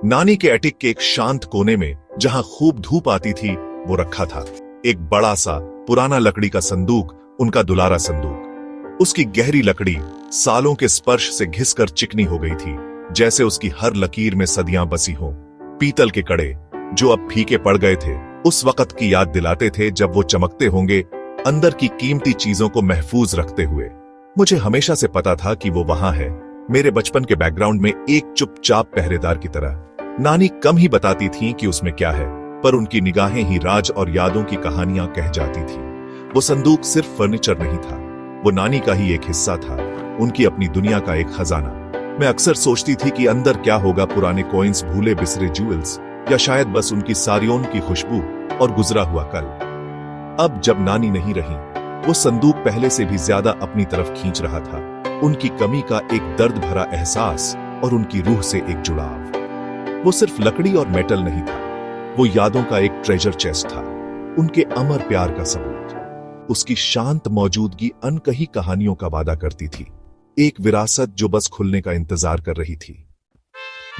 नानी के एटिक के एक शांत कोने में, जहां खूब धूप आती थी, वो रखा था एक बड़ा सा पुराना लकड़ी का संदूक, उनका दुलारा संदूक। उसकी गहरी लकड़ी सालों के स्पर्श से घिसकर चिकनी हो गई थी, जैसे उसकी हर लकीर में सदियां बसी हों। पीतल के कड़े, जो अब फीके पड़ गए थे, उस वक्त की याद दिलाते थे जब वो चमकते होंगे, अंदर की कीमती चीजों को महफूज रखते हुए। मुझे हमेशा से पता था कि वो वहां है, मेरे बचपन के बैकग्राउंड में, एक चुपचाप पहरेदार की तरह। नानी कम ही बताती थीं कि उसमें क्या है, पर उनकी निगाहें ही राज और यादों की कहानियां कह जाती थी। वो संदूक सिर्फ फर्नीचर नहीं था, वो नानी का ही एक हिस्सा था, उनकी अपनी दुनिया का एक खजाना। मैं अक्सर सोचती थी कि अंदर क्या होगा, पुराने कॉइन्स, भूले बिसरे ज्वेल्स, या शायद बस उनकी सारियों की खुशबू और गुजरा हुआ कल। अब जब नानी नहीं रही, वो संदूक पहले से भी ज्यादा अपनी तरफ खींच रहा था। उनकी कमी का एक दर्द भरा एहसास और उनकी रूह से एक जुड़ाव। वो सिर्फ लकड़ी और मेटल नहीं था, वो यादों का एक ट्रेजर चेस्ट था, उनके अमर प्यार का सबूत। उसकी शांत मौजूदगी अनकही कहानियों का वादा करती थी, एक विरासत जो बस खुलने का इंतजार कर रही थी।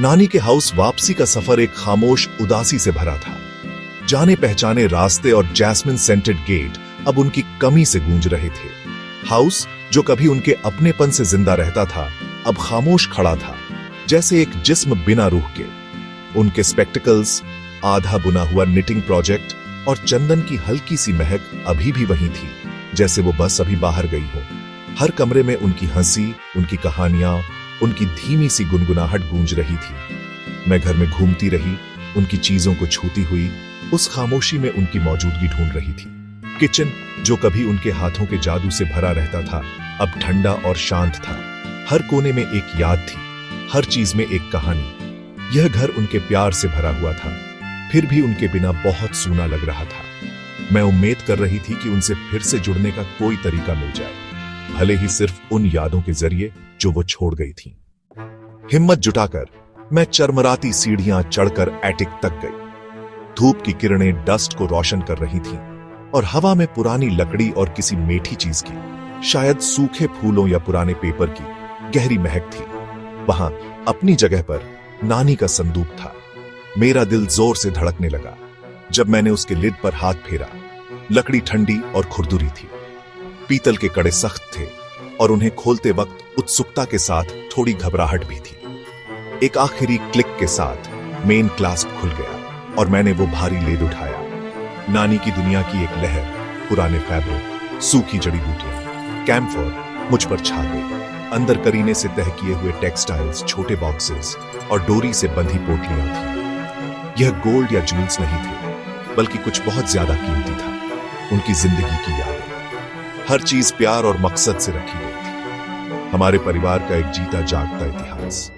नानी के हाउस वापसी का सफर एक खामोश उदासी से भरा था। जाने पहचाने रास्ते और जैस्मिन सेंटेड गेट अब उनकी कमी से गूंज रहे थे। हाउस जो कभी उनके अपनेपन से जिंदा रहता था, अब खामोश खड़ा था, जैसे एक जिस्म बिना रूह के। उनके स्पेक्टिकल्स, आधा बुना हुआ निटिंग प्रोजेक्ट और चंदन की हल्की सी महक अभी भी वही थी, जैसे वो बस अभी बाहर गई हो। हर कमरे में उनकी हंसी, उनकी कहानियां, उनकी धीमी सी गुनगुनाहट गूंज रही थी। मैं घर में घूमती रही, उनकी चीजों को छूती हुई, उस खामोशी में उनकी मौजूदगी ढूंढ रही थी। किचन जो कभी उनके हाथों के जादू से भरा रहता था, अब ठंडा और शांत था। हर कोने में एक याद थी, हर चीज में एक कहानी। यह घर उनके प्यार से भरा हुआ था, फिर भी उनके बिना बहुत सूना लग रहा था। मैं उम्मीद कर रही थी कि उनसे फिर से जुड़ने का कोई तरीका मिल जाए, भले ही सिर्फ उन यादों के जरिए जो वो छोड़ गई थी। हिम्मत जुटाकर मैं चरमराती सीढ़ियां चढ़कर एटिक तक गई। धूप की किरणें डस्ट को रोशन कर रही थीं और हवा में पुरानी लकड़ी और किसी मीठी चीज की, शायद सूखे फूलों या पुराने पेपर की, गहरी महक थी। वहां अपनी जगह पर नानी का संदूक था। मेरा दिल जोर से धड़कने लगा जब मैंने उसके लिड पर हाथ फेरा। लकड़ी ठंडी और खुरदुरी थी, पीतल के कड़े सख्त थे और उन्हें खोलते वक्त उत्सुकता के साथ थोड़ी घबराहट भी थी। एक आखिरी क्लिक के साथ मेन क्लास्प खुल गया और मैंने वो भारी लेड उठाया। नानी की दुनिया की एक लहर, पुराने फैब्रिक, सूखी जड़ी बूटियां, कैम्फर मुझ पर छा गई। अंदर करीने से तह किए हुए टेक्सटाइल्स, छोटे बॉक्सेस और डोरी से बंधी पोटलियां थी। यह गोल्ड या ज्वेल्स नहीं थे, बल्कि कुछ बहुत ज्यादा कीमती था, उनकी जिंदगी की यादें। हर चीज प्यार और मकसद से रखी गई थी, हमारे परिवार का एक जीता जागता इतिहास।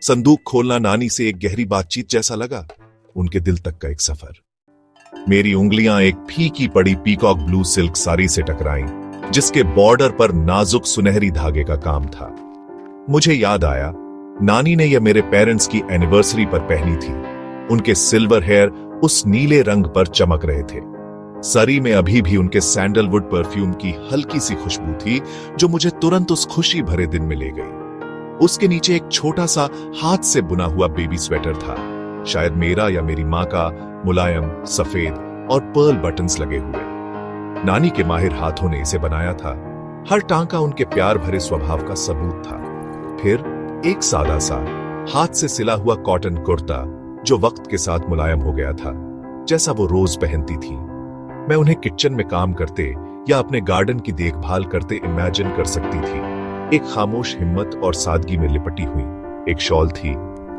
संदूक खोलना नानी से एक गहरी बातचीत जैसा लगा, उनके दिल तक का एक सफर। मेरी उंगलियां एक फीकी पड़ी पीकॉक ब्लू सिल्क साड़ी से टकराईं, जिसके बॉर्डर पर नाजुक सुनहरी धागे का काम था। मुझे याद आया, नानी ने यह मेरे पेरेंट्स की एनिवर्सरी पर पहनी थी। उनके सिल्वर हेयर उस नीले रंग पर चमक रहे थे। सरी में अभी भी उनके सैंडलवुड परफ्यूम की हल्की सी खुशबू थी, जो मुझे तुरंत उस खुशी भरे दिन में ले गई। उसके नीचे एक छोटा सा हाथ से बुना हुआ बेबी स्वेटर था, शायद मेरा या मेरी मां का, मुलायम, सफेद और पर्ल बटन्स लगे हुए। नानी के माहिर हाथों ने इसे बनाया था। हर टांका उनके प्यार भरे स्वभाव का सबूत था। फिर एक सादा सा हाथ से सिला हुआ कॉटन कुर्ता, जो वक्त के साथ मुलायम हो गया था, जैसा वो रोज पहनती थी। मैं उन्हें किचन में काम करते या अपने गार्डन की देखभाल करते इमेजिन कर सकती थी। एक खामोश हिम्मत और सादगी में लिपटी हुई एक शॉल थी,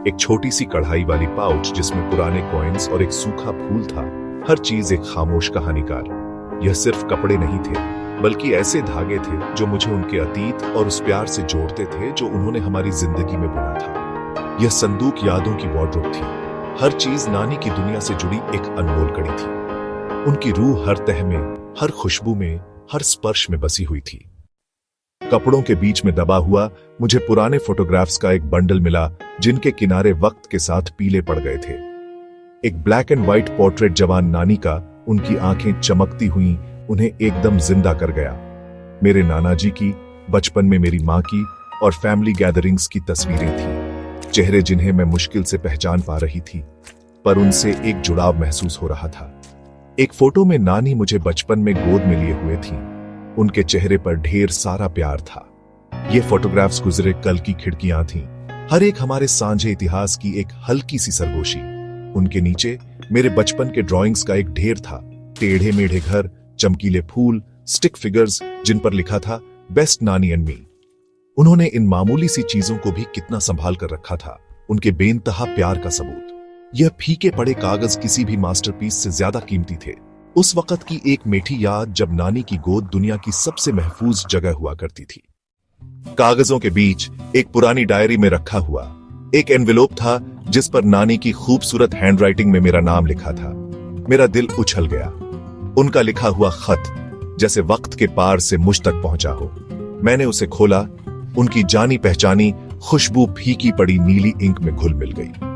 एक छोटी सी कढ़ाई वाली पाउच जिसमें पुराने कॉइन्स और एक सूखा फूल था। हर चीज एक खामोश कहानीकार। यह सिर्फ कपड़े नहीं थे, बल्कि ऐसे धागे थे जो मुझे उनके अतीत और उस प्यार से जोड़ते थे जो उन्होंने हमारी जिंदगी में बुना था। यह संदूक यादों की वॉर्डरोब थी। हर चीज नानी की दुनिया से जुड़ी एक अनमोल कड़ी थी। उनकी रूह हर तह में, हर खुशबू में, हर स्पर्श में बसी हुई थी। कपड़ों के बीच में दबा हुआ मुझे पुराने फोटोग्राफ्स का एक बंडल मिला, जिनके किनारे वक्त के साथ पीले पड़ गए थे। एक ब्लैक एंड व्हाइट पोर्ट्रेट जवान नानी का, उनकी आंखें चमकती हुई उन्हें एकदम जिंदा कर गया। मेरे नाना जी की, बचपन में मेरी मां की और फैमिली गैदरिंग्स की तस्वीरें थी। चेहरे जिन्हें मैं मुश्किल से पहचान पा रही थी, पर उनसे एक जुड़ाव महसूस हो रहा था। एक फोटो में नानी मुझे बचपन में गोद में लिए हुए थी। उनके चेहरे पर ढेर सारा प्यार था। ये फोटोग्राफ्स गुजरे कल की खिड़कियां थीं, हर एक हमारे सांझे इतिहास की एक हल्की सी सरगोशी। उनके नीचे मेरे बचपन के ड्राइंग्स का एक ढेर था, टेढ़े मेढ़े घर, चमकीले फूल, स्टिक फिगर्स जिन पर लिखा था बेस्ट नानी एंड मी। उन्होंने इन मामूली सी चीजों को भी कितना संभाल कर रखा था, उनके बेइंतहा प्यार का सबूत। यह फीके पड़े कागज किसी भी मास्टरपीस से ज्यादा कीमती थे। उस वक्त की एक मीठी याद जब नानी की गोद दुनिया की सबसे महफूज जगह हुआ करती थी। कागजों के बीच एक पुरानी डायरी में रखा हुआ एक एनवेलोप था जिस पर नानी की खूबसूरत हैंडराइटिंग में मेरा नाम लिखा था। मेरा दिल उछल गया। उनका लिखा हुआ खत जैसे वक्त के पार से मुझ तक पहुंचा हो। मैंने उसे खोला। उनकी जानी पहचानी खुशबू फीकी पड़ी नीली इंक में घुल मिल गई।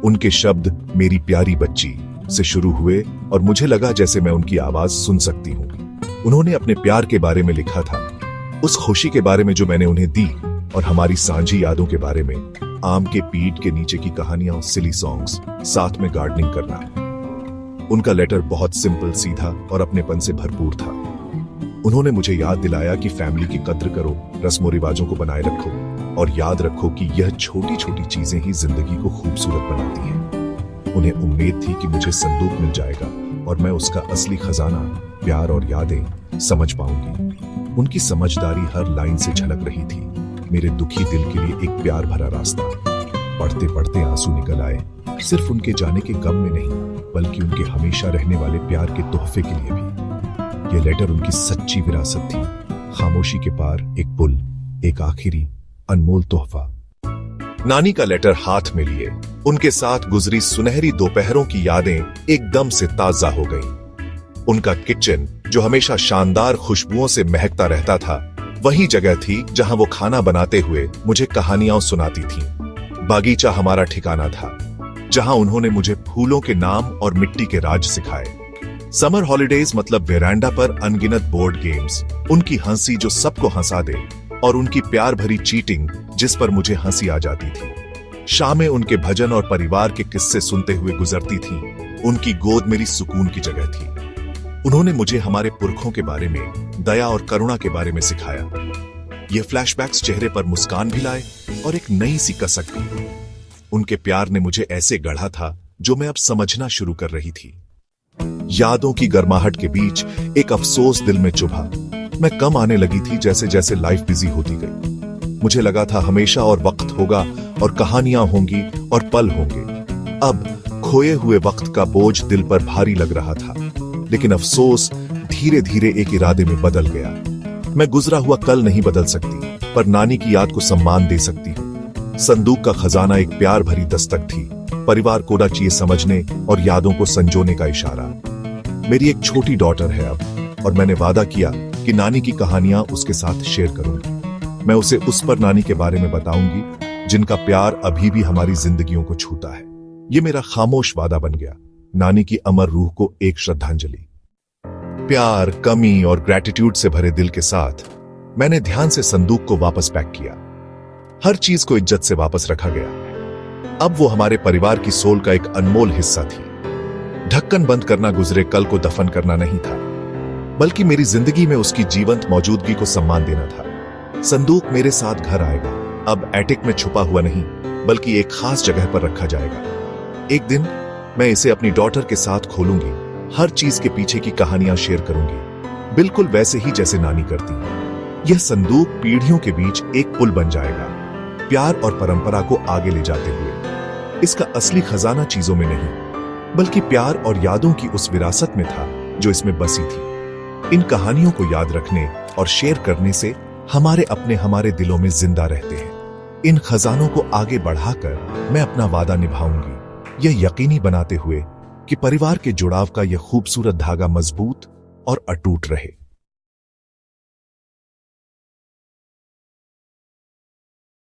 उनके शब्द मेरी प्यारी बच्ची से शुरू हुए और मुझे लगा जैसे मैं उनकी आवाज सुन सकती हूँ। उन्होंने अपने प्यार के बारे में लिखा था, उस खुशी के बारे में जो मैंने उन्हें दी, और हमारी सांझी यादों के बारे में, आम के पीठ के नीचे की कहानियां, सिली सॉन्ग्स, साथ में गार्डनिंग करना। उनका लेटर बहुत सिंपल, सीधा और अपनेपन से भरपूर था। उन्होंने मुझे याद दिलाया कि फैमिली की कद्र करो, रस्मों रिवाजों को बनाए रखो और याद रखो कि यह छोटी छोटी चीजें ही जिंदगी को खूबसूरत बनाती हैं। उन्हें उम्मीद थी कि मुझे संदूक मिल जाएगा और मैं उसका असली खजाना, प्यार और यादें समझ पाऊंगी। उनकी समझदारी हर लाइन से झलक रही थी। मेरे दुखी दिल के लिए एक प्यार भरा रास्ता। पढ़ते पढ़ते आंसू निकल आए, सिर्फ उनके जाने के गम में नहीं, बल्कि उनके हमेशा रहने वाले प्यार के तोहफे के लिए भी। यह लेटर उनकी सच्ची विरासत थी, खामोशी के पार एक पुल, एक आखिरी अनमोल तोहफा। नानी का लेटर हाथ में लिए उनके साथ गुजरी सुनहरी दोपहरों की यादें एकदम से ताजा हो गईं। उनका किचन जो हमेशा शानदार खुशबुओं से महकता रहता था, वही जगह थी जहां वो खाना बनाते हुए मुझे कहानियां सुनाती थीं। बागीचा हमारा ठिकाना था, जहां उन्होंने मुझे फूलों के नाम और मिट्टी के राज सिखाए। समर हॉलिडेज मतलब वेरांडा पर अनगिनत बोर्ड गेम्स, उनकी हंसी जो सबको हंसा दे, और उनकी प्यार भरी चीटिंग जिस पर मुझे हंसी आ जाती थी। शामें उनके भजन और परिवार के किस्से सुनते हुए गुजरती थीं। उनकी गोद मेरी सुकून की जगह थी। उन्होंने मुझे हमारे पुरखों के बारे में, दया और करुणा के बारे में सिखाया। ये फ्लैशबैक्स चेहरे पर मुस्कान भी लाए और एक नई सी कसक भी। उनके प्यार ने मुझे ऐसे गढ़ा था जो मैं अब समझना शुरू कर रही थी। यादों की गर्माहट के बीच एक अफसोस दिल में चुभा। मैं कम आने लगी थी जैसे जैसे लाइफ बिजी होती गई। मुझे लगा था हमेशा और वक्त होगा और कहानियां होंगी और पल होंगे। अब खोए हुए वक्त का बोझ दिल पर भारी लग रहा था, लेकिन अफसोस धीरे धीरे एक इरादे में बदल गया। मैं गुजरा हुआ कल नहीं बदल सकती, पर नानी की याद को सम्मान दे सकती हूँ। संदूक का खजाना एक प्यार भरी दस्तक थी, परिवार को चाहिए समझने और यादों को संजोने का इशारा। मेरी एक छोटी डॉटर है अब, और मैंने वादा किया कि नानी की कहानियां उसके साथ शेयर करूंगी। मैं उसे उस पर नानी के बारे में बताऊंगी जिनका प्यार अभी भी हमारी जिंदगियों को छूता है। ये मेरा खामोश वादा बन गया, नानी की अमर रूह को एक श्रद्धांजलि। प्यार, कमी और ग्रैटिट्यूड से भरे दिल के साथ मैंने ध्यान से संदूक को वापस पैक किया। हर चीज को इज्जत से वापस रखा गया। अब वो हमारे परिवार की सोल का एक अनमोल हिस्सा थी। ढक्कन बंद करना गुजरे कल को दफन करना नहीं था, बल्कि मेरी जिंदगी में उसकी जीवंत मौजूदगी को सम्मान देना था। संदूक मेरे साथ घर आएगा, अब एटिक में छुपा हुआ नहीं, बल्कि एक खास जगह पर रखा जाएगा। एक दिन मैं इसे अपनी डॉटर के साथ खोलूंगी, हर चीज के पीछे की कहानियां शेयर करूंगी, बिल्कुल वैसे ही जैसे नानी करती। यह संदूक पीढ़ियों के बीच एक पुल बन जाएगा, प्यार और परंपरा को आगे ले जाते हुए। इसका असली खजाना चीजों में नहीं, बल्कि प्यार और यादों की उस विरासत में था जो इसमें बसी थी। इन कहानियों को याद रखने और शेयर करने से हमारे अपने हमारे दिलों में जिंदा रहते हैं। इन खजानों को आगे बढ़ाकर मैं अपना वादा निभाऊंगी, यह यकीनी बनाते हुए कि परिवार के जुड़ाव का यह खूबसूरत धागा मजबूत और अटूट रहे।